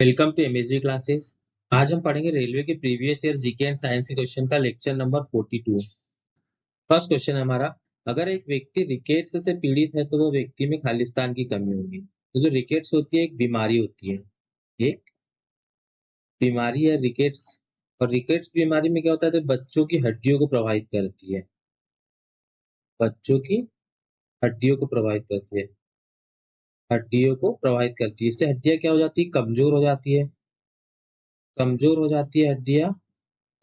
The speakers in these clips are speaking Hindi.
Welcome to MSV classes. आज हम पढ़ेंगे रेलवे के previous year GK and science के क्वेश्चन का लेक्चर नंबर 42। फर्स्ट क्वेश्चन है हमारा, अगर एक व्यक्ति रिकेट्स से पीड़ित है तो वो व्यक्ति में खालिस्तान की कमी होगी। तो जो रिकेट्स होती है एक बीमारी होती है, एक बीमारी है रिकेट्स। और रिकेट्स बीमारी में क्या होता है, तो बच्चों की हड्डियों को प्रभावित करती है, बच्चों की हड्डियों को प्रभावित करती है, हड्डियों को प्रभावित करती है। इससे हड्डियां क्या हो जाती है, कमजोर हो जाती है, कमजोर हो जाती है हड्डियां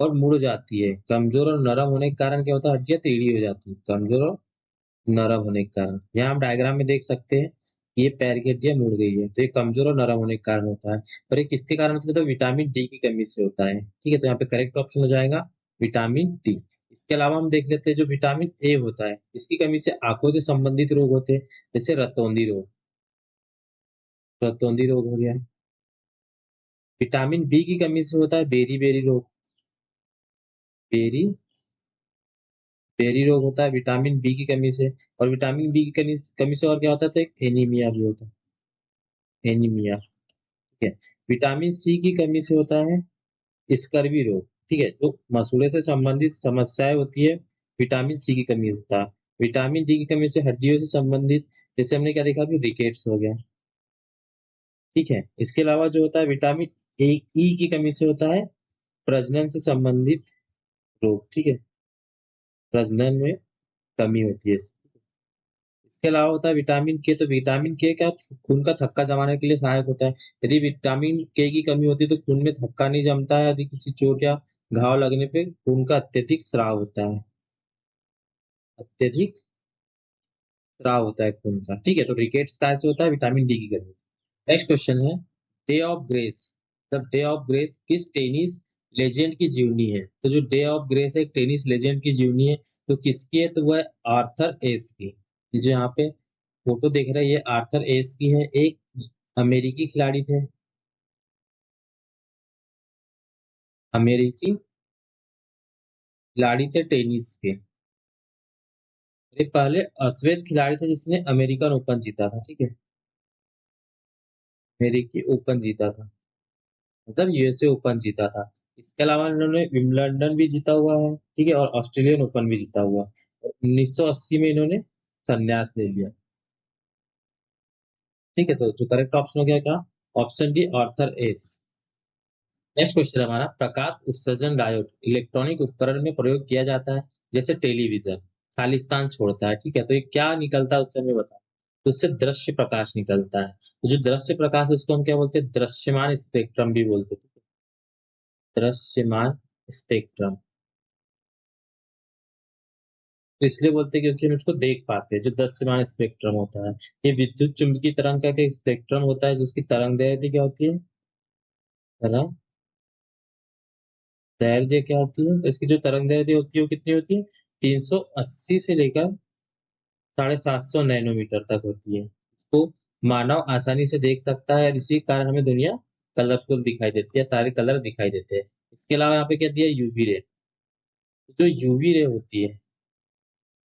और मुड़ जाती है। कमजोर और नरम होने के कारण क्या होता है, हड्डियां टेढ़ी हो जाती है, कमजोर और नरम होने के कारण। यहाँ हम डायग्राम में देख सकते हैं, ये पैर की हड्डियां मुड़ गई है, तो ये कमजोर और नरम होने के कारण होता है। और ये किसके कारण होता है, तो विटामिन डी की कमी से होता है। ठीक है, तो यहाँ पे करेक्ट ऑप्शन हो जाएगा विटामिन डी। इसके अलावा हम देख लेते हैं जो विटामिन ए होता है, इसकी कमी से आंखों से संबंधित रोग होते हैं, जैसे रतौंधी रोग, रतौंधी रोग हो गया। विटामिन बी की कमी से होता है बेरी बेरी रोग, बेरी बेरी रोग होता है विटामिन बी की कमी से। और विटामिन बी की कमी से और क्या होता है, तो एक एनीमिया भी होता है, एनीमिया। ठीक है, विटामिन सी की कमी से होता है स्कर्वी रोग। ठीक है, जो मसूड़े से संबंधित समस्याएं होती है, विटामिन सी की कमी होता है। विटामिन डी की कमी से हड्डियों से संबंधित, जैसे हमने क्या देखा, कि रिकेट्स हो गया। ठीक है, इसके अलावा जो होता है विटामिन ए ई की कमी से होता है प्रजनन से संबंधित रोग। ठीक है, प्रजनन में कमी होती है। इसके अलावा होता है विटामिन के, तो विटामिन के क्या, खून का थक्का जमाने के लिए सहायक होता है। यदि विटामिन के की कमी होती है तो खून में थक्का नहीं जमता है, यदि किसी चोट या घाव लगने पे खून का अत्यधिक स्राव होता है, अत्यधिक स्राव होता है खून का। ठीक है, तो रिकेट्स का से होता है विटामिन डी की कमी। नेक्स्ट क्वेश्चन है, day of grace, the day of grace किस टेनिस लेजेंड की जीवनी है। तो जो डे ऑफ ग्रेस है एक टेनिस लेजेंड की जीवनी है, तो किसकी है, तो वह है आर्थर एस की। ये जो यहाँ पे फोटो देख रहे हैं, ये आर्थर एस की है, एक अमेरिकी खिलाड़ी थे, अमेरिकी खिलाड़ी थे टेनिस के। ये पहले अश्वेत खिलाड़ी थे जिसने अमेरिकन ओपन जीता था। ठीक है, अमेरिकी ओपन जीता था, मतलब यूएसए ओपन जीता था। इसके अलावा इन्होंने विंबलडन भी जीता हुआ है, ठीक है, और ऑस्ट्रेलियन ओपन भी जीता हुआ है। और 1980 में इन्होंने संन्यास ले लिया। ठीक है, तो जो करेक्ट ऑप्शन हो गया क्या, option D Arthur S. Next question हमारा, प्रकाश उत्सर्जन डायोड इलेक्ट्रॉनिक उपकरण में प्रयोग किया जाता है, जैसे टेलीविजन खालिस्तान छोड़ता है। ठीक है, तो ये क्या निकलता है उससे हमें बता, तो उससे दृश्य प्रकाश निकलता है। तो जो दृश्य प्रकाश है उसको हम क्या बोलते हैं, दृश्यमान स्पेक्ट्रम भी बोलते हैं, दृश्यमान स्पेक्ट्रम। तो इसलिए बोलते हैं क्योंकि हम उसको देख पाते हैं, जो दृश्यमान स्पेक्ट्रम होता है। ये विद्युत चुम्बकीय तरंग का एक स्पेक्ट्रम होता है, जिसकी तरंग दैर्ध्य क्या होती है, तरंग दैर्ध्य क्या होती है, तो इसकी जो तरंग दैर्ध्य होती है वो कितनी होती है, 380 से लेकर 750 नैनोमीटर तक होती है। इसको मानव आसानी से देख सकता है और इसी कारण हमें दुनिया कलरफुल दिखाई देती है, सारे कलर दिखाई देते हैं। इसके अलावा यहाँ पे क्या दिया, यूवी रे। जो यूवी रे होती है,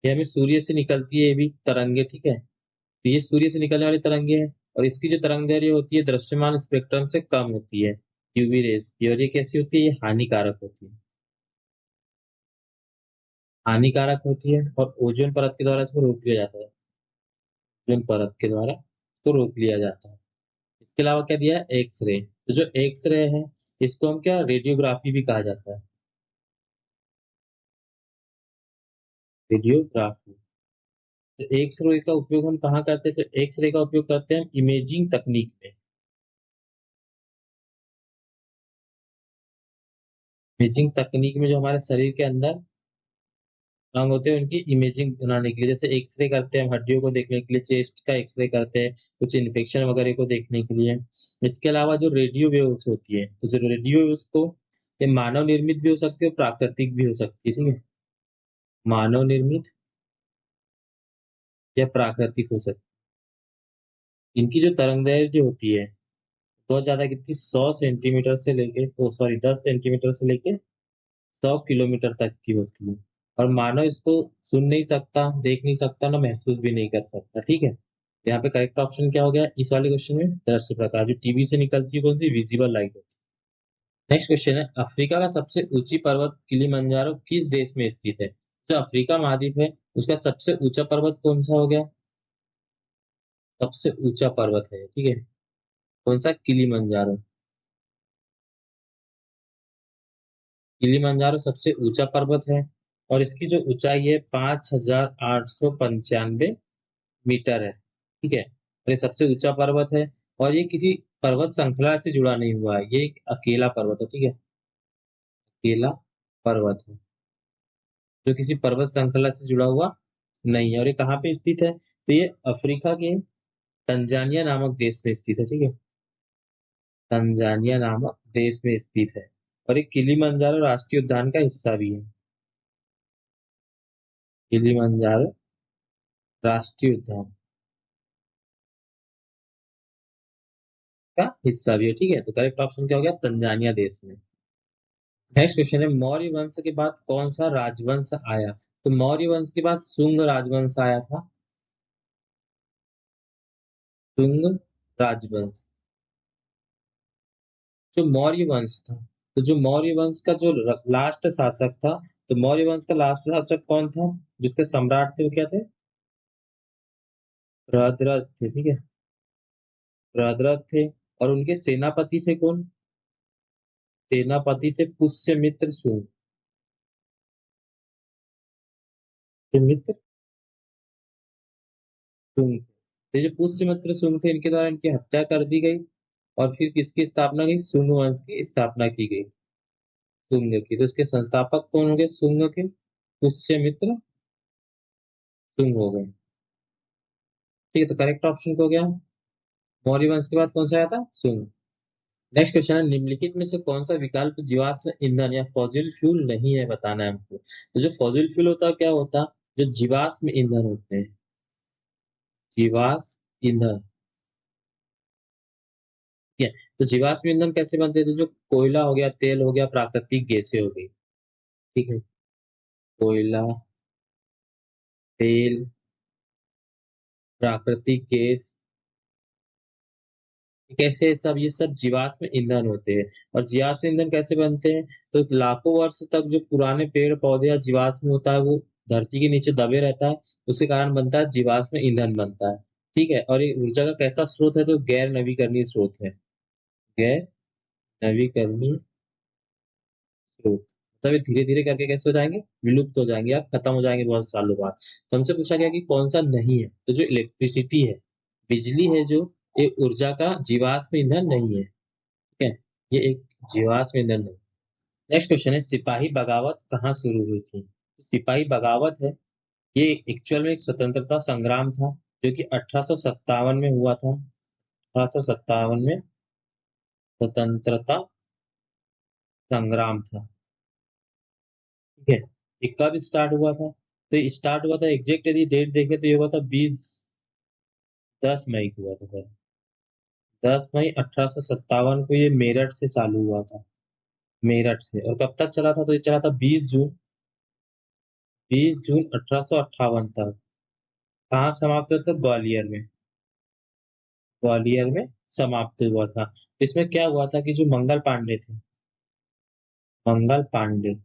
ये हमें सूर्य से निकलती है, ये भी तरंगे। ठीक है, तो ये सूर्य से निकलने वाली तरंगे हैं, और इसकी जो तरंग दैर्ध्य होती है दृश्यमान स्पेक्ट्रम से कम होती है, यूवी रेज की। और ये कैसी होती है, ये हानिकारक होती है, हानिकारक होती है। और ओजोन परत के द्वारा इसको रोक लिया जाता है, ओजोन परत के द्वारा इसको रोक लिया जाता है। इसके अलावा क्या दिया है, एक्स रे। तो जो एक्स रे है इसको हम क्या, रेडियोग्राफी भी कहा जाता है, रेडियोग्राफी। तो एक्स रे का उपयोग हम कहाँ करते हैं, तो एक्स रे का उपयोग करते हैं हम इमेजिंग तकनीक में, इमेजिंग तकनीक में जो हमारे शरीर के अंदर अंग होते हैं उनकी इमेजिंग बनाने के लिए, जैसे एक्सरे करते हैं हम हड्डियों को देखने के लिए, चेस्ट का एक्सरे करते हैं कुछ इन्फेक्शन वगैरह को देखने के लिए। इसके अलावा जो रेडियो वेव्स होती है, तो जो रेडियो वेव्स को, ये मानव निर्मित भी हो सकती है और प्राकृतिक भी हो सकती है। ठीक है, मानव निर्मित या प्राकृतिक हो सकती है। इनकी जो तरंग दैर्ध्य होती है बहुत ज्यादा, कितनी, 100 सेंटीमीटर से लेके, ओ सॉरी 10 सेंटीमीटर से लेके 100 किलोमीटर तक की होती है। और मानव इसको सुन नहीं सकता, देख नहीं सकता, ना महसूस भी नहीं कर सकता। ठीक है, यहाँ पे करेक्ट ऑप्शन क्या हो गया इस वाले क्वेश्चन में? दृश्य प्रकाश, जो टीवी से निकलती है कौन सी? विजिबल लाइट होती है। नेक्स्ट क्वेश्चन है, अफ्रीका का सबसे ऊंची पर्वत किलिमंजारो किस देश में स्थित है? जो अफ्रीका महाद्वीप है उसका सबसे ऊंचा पर्वत कौन सा हो गया? सबसे ऊंचा पर्वत है, ठीक है, कौन सा? किलिमंजारो। किलिमंजारो सबसे ऊंचा पर्वत है और इसकी जो ऊंचाई है 5,895 मीटर है, ठीक है, और ये सबसे ऊंचा पर्वत है। और ये किसी पर्वत श्रृंखला से जुड़ा नहीं हुआ है, ये एक अकेला पर्वत है, ठीक है, अकेला पर्वत है जो किसी पर्वत श्रृंखला से जुड़ा हुआ नहीं है। और ये कहाँ पे स्थित है? तो ये अफ्रीका के तंजानिया नामक देश में स्थित है, ठीक है, तंजानिया नामक देश में स्थित है। और ये किलिमंजारो राष्ट्रीय उद्यान का हिस्सा भी है, किलिमंजारो राष्ट्रीय उद्यान का हिस्सा भी है, ठीक है। तो करेक्ट ऑप्शन क्या हो गया? तंजानिया देश में। नेक्स्ट क्वेश्चन है, मौर्य वंश के बाद कौन सा राजवंश आया? तो मौर्य वंश के बाद शुंग राजवंश आया था, शुंग राजवंश। जो मौर्य वंश था, तो जो मौर्य वंश का जो लास्ट शासक था, तो मौर्य वंश का लास्ट शासक कौन था? जिसके सम्राट थे वो क्या थे? बृहद्रथ थे, ठीक है, बृहद्रथ थे। और उनके सेनापति थे कौन? सेनापति थे पुष्यमित्र शुंग, पुष्यमित्र शुंग। तो ये जो पुष्यमित्र शुंग थे इनके द्वारा इनकी हत्या कर दी गई और फिर किसकी स्थापना की? शुंग वंश की स्थापना की गई, शुंग की। तो इसके संस्थापक कौन हो गए शुंग के? पुष्यमित्र शुंग हो गए, ठीक है। तो करेक्ट ऑप्शन हो गया मौर्य वंश के बाद कौन सा आया था? शुंग। नेक्स्ट क्वेश्चन है, निम्नलिखित में से कौन सा विकल्प जीवाश्म ईंधन या फॉसिल फ्यूल नहीं है? बताना है हमको। तो जो फॉसिल फ्यूल होता है क्या होता है? जो जीवाश्म ईंधन होते हैं, जीवाश्म ईंधन, ठीक है। तो जीवाश्म ईंधन कैसे बनते हैं? तो जो कोयला हो गया, तेल हो गया, प्राकृतिक गैसें हो गई, ठीक है, कोयला, तेल, प्राकृतिक गैस, कैसे सब ये सब जीवाश्म ईंधन होते हैं। और जीवाश्म ईंधन कैसे बनते हैं? तो लाखों वर्ष तक जो पुराने पेड़ पौधे या जीवाश्म होता है वो धरती के नीचे दबे रहता है, उसके कारण बनता है जीवाश्म ईंधन बनता है, ठीक है। और ये ऊर्जा का कैसा स्रोत है? तो गैर नवीकरणीय स्रोत है, गैर नवीकरणीय स्रोत। मतलब ये धीरे धीरे करके कैसे हो जाएंगे? विलुप्त हो जाएंगे या खत्म हो जाएंगे बहुत सालों बाद। तो हमसे पूछा गया कि कौन सा नहीं है? तो जो इलेक्ट्रिसिटी है, बिजली है, जो ये ऊर्जा का जीवाश्म ईंधन नहीं है, ठीक है, ये एक जीवाश्म ईंधन नहीं। नेक्स्ट क्वेश्चन है, सिपाही बगावत कहाँ शुरू हुई थी? तो सिपाही बगावत है, ये एक्चुअल में एक स्वतंत्रता संग्राम था जो कि 1857 में हुआ था, 1857 में स्वतंत्रता संग्राम था, ठीक है। ये कब स्टार्ट हुआ था? तो ये स्टार्ट हुआ था एग्जैक्ट यदि डेट देखे तो ये हुआ था 10 मई को हुआ था, 10 मई 1857 को ये मेरठ से चालू हुआ था, मेरठ से। और कब तक चला था? तो ये चला था 20 जून, 20 जून 1858 तक। कहाँ समाप्त हुआ था? ग्वालियर में, ग्वालियर में समाप्त हुआ था। इसमें क्या हुआ था कि जो मंगल पांडे थे, मंगल पांडे,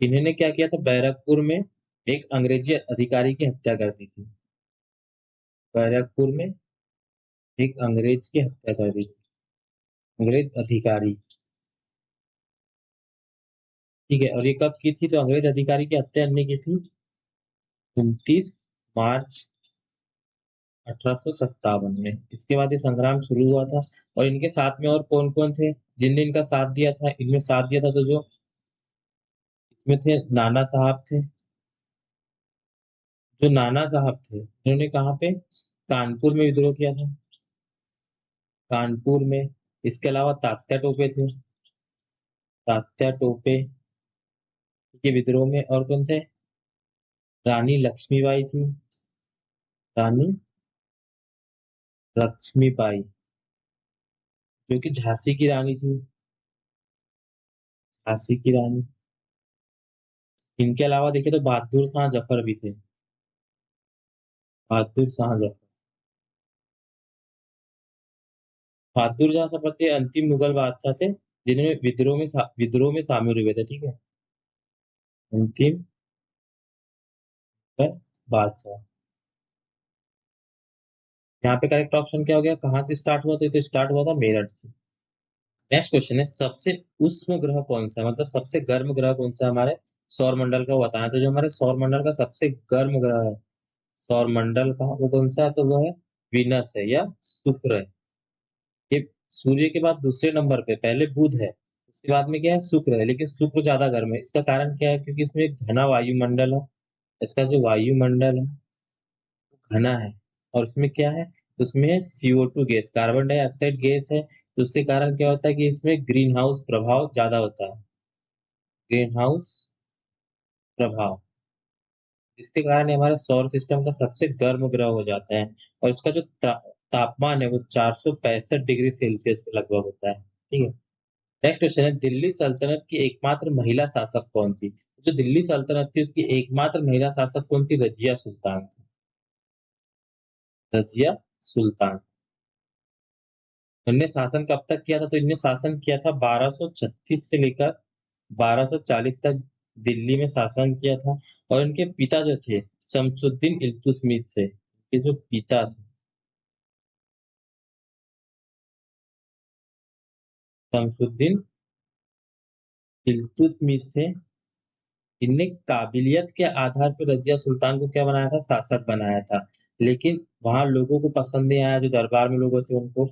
इन्होंने क्या किया था? बैरकपुर में एक अंग्रेजी अधिकारी की हत्या कर दी थी, बैरकपुर में एक अंग्रेज की हत्या कर दी थी, अंग्रेज अधिकारी, ठीक है। और ये कब की थी? तो अंग्रेज अधिकारी की हत्या ने की थी 29 मार्च 1857 में। इसके बाद ये संग्राम शुरू हुआ था। और इनके साथ में और कौन कौन थे जिनने इनका साथ दिया था? इनमें साथ दिया था तो जो इसमें थे, नाना साहब थे, जो नाना साहब थे इन्होंने कहाँ पे? कानपुर में विद्रोह किया था, कानपुर में। इसके अलावा तात्या टोपे थे, तात्या टोपे के विद्रोह में। और कौन थे? रानी लक्ष्मीबाई थी, रानी लक्ष्मीबाई, जो कि झांसी की रानी थी, झांसी की रानी। इनके अलावा देखे तो बहादुर शाह जफर भी थे, बहादुर शाह जफर, बहादुर शाह सबसे अंतिम मुगल बादशाह थे जिन्होंने विद्रोह में शामिल हुए थे, ठीक है। अंतिम मुगल बादशाह। यहाँ पे करेक्ट ऑप्शन क्या हो गया, कहाँ से स्टार्ट हुआ था? तो स्टार्ट हुआ था मेरठ से। नेक्स्ट क्वेश्चन है, सबसे उष्म ग्रह कौन सा है, मतलब सबसे गर्म ग्रह कौन सा है हमारे सौर मंडल का, वो बताना। तो जो हमारे सौर मंडल का सबसे गर्म ग्रह है सौर मंडल का, वो कौन सा है? तो वो है विनस है या शुक्र है। ये सूर्य के बाद दूसरे नंबर पे, पहले बुध है, उसके बाद में क्या है, शुक्र है। लेकिन शुक्र ज्यादा गर्म है, इसका कारण क्या है? क्योंकि इसमें एक घना वायुमंडल है। इसका जो वायुमंडल है घना है, और उसमें क्या है, उसमें CO2 gas, carbon dioxide gas है। तो उसके कारण क्या होता है कि इसमें ग्रीन हाउस प्रभाव ज्यादा होता है, ग्रीन हाउस प्रभाव, जिसके कारण ये हमारे सौर सिस्टम का सबसे गर्म ग्रह हो जाता है। और इसका जो तापमान है वो 465 डिग्री सेल्सियस के लगभग होता है, ठीक है। नेक्स्ट क्वेश्चन है, दिल्ली सल्तनत की एकमात्र महिला शासक कौन थी? जो दिल्ली सल्तनत थी उसकी एकमात्र महिला शासक कौन थी? रजिया सुल्तान। रजिया सुल्तान। इनने शासन कब तक किया था? तो इनने शासन किया था 1236 से लेकर 1240 तक दिल्ली में शासन किया था। और इनके पिता जो थे शमसुद्दीन इल्तुतमिश थे, ये जो पिता थे शमसुद्दीन इल्तुतमिश थे। इनने काबिलियत के आधार पर रजिया सुल्तान को क्या बनाया था? शासक बनाया था। लेकिन वहां लोगों को पसंद नहीं आया, जो दरबार में लोग थे उनको,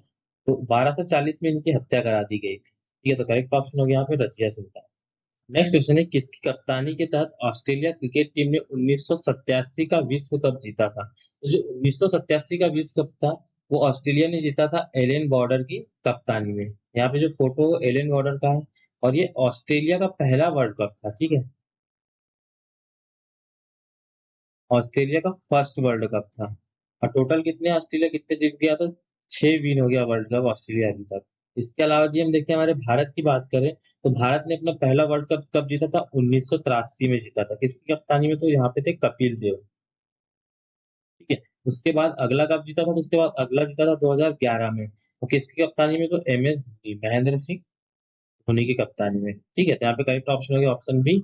तो 1240 में इनकी हत्या करा दी गई थी, ठीक है। तो करेक्ट ऑप्शन हो गया यहाँ पे रजिया सुल्तान। नेक्स्ट क्वेश्चन है, किसकी कप्तानी के तहत ऑस्ट्रेलिया क्रिकेट टीम ने 1987 का विश्व कप जीता था? तो जो 1987 का विश्व कप था वो ऑस्ट्रेलिया ने जीता था एलन बॉर्डर की कप्तानी में। यहाँ पे जो फोटो एलन बॉर्डर का है, और ये ऑस्ट्रेलिया का पहला वर्ल्ड कप था, ठीक है। ऑस्ट्रेलिया का फर्स्ट वर्ल्ड कप था। और टोटल कितने ऑस्ट्रेलिया कितने जीत गया? तो 6 विन हो गया वर्ल्ड कप ऑस्ट्रेलिया अभी तक। इसके अलावा जी हम देखें हमारे भारत की बात करें, तो भारत ने अपना पहला वर्ल्ड कप कब जीता था? 1983 में जीता था। किसकी कप्तानी में? तो यहाँ पे थे कपिल देव, ठीक है। उसके बाद अगला कप जीता था, तो उसके बाद अगला जीता था 2011 में, और किसकी कप्तानी में? तो MS धोनी, महेंद्र सिंह धोनी की कप्तानी में, ठीक है। तो यहाँ पे करेक्ट ऑप्शन हो गया ऑप्शन बी,